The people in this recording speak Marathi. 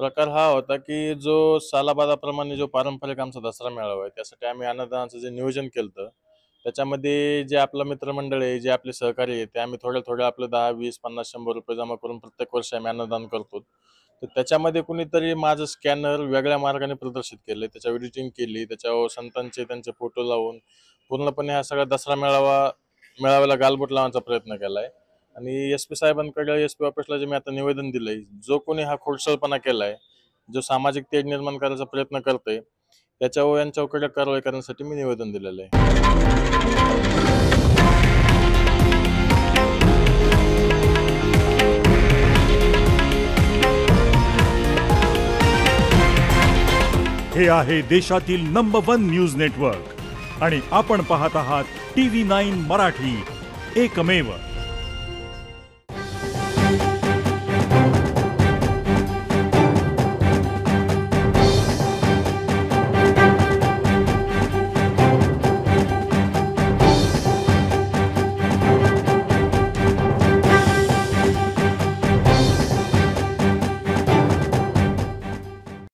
प्रकार हा होता, की जो सालाबादाप्रमाणे जो पारंपरिक आमचा दसरा मेळावा आहे, त्यासाठी आम्ही अन्नदानाचं जे नियोजन केलं त्याच्यामध्ये जे आपलं मित्रमंडळ आहे, जे आपले सहकारी आहेत, ते आम्ही थोडं-थोडं आपलं 10, 20, 50, ₹100 जमा करून प्रत्येक वर्षी आम्ही अन्नदान करतो. तर त्याच्यामध्ये कुणीतरी माझं स्कॅनर वेगळ्या मार्गाने प्रदर्शित केलंय. त्याच्यावर एडिटिंग केली, त्याच्यावर संतांचे त्यांचे फोटो लावून पूर्णपणे हा सगळा दसरा मेळाव्याला गालबोट लावण्याचा प्रयत्न केलाय. आणि एस-पी साहेबांकडे, एस-पी ऑफिसला जे मी आता निवेदन दिलंय, जो कोणी हा खोडसाळपणा केलाय, जो सामाजिक तेढ निर्माण करायचा प्रयत्न करतोय, त्याच्यावर यांच्याकडे कारवाई करण्यासाठी मी निवेदन दिलेलं आहे. हे आहे देशातील नंबर 1 न्यूज नेटवर्क आणि आपण पाहत आहात TV9 मराठी, एकमेव.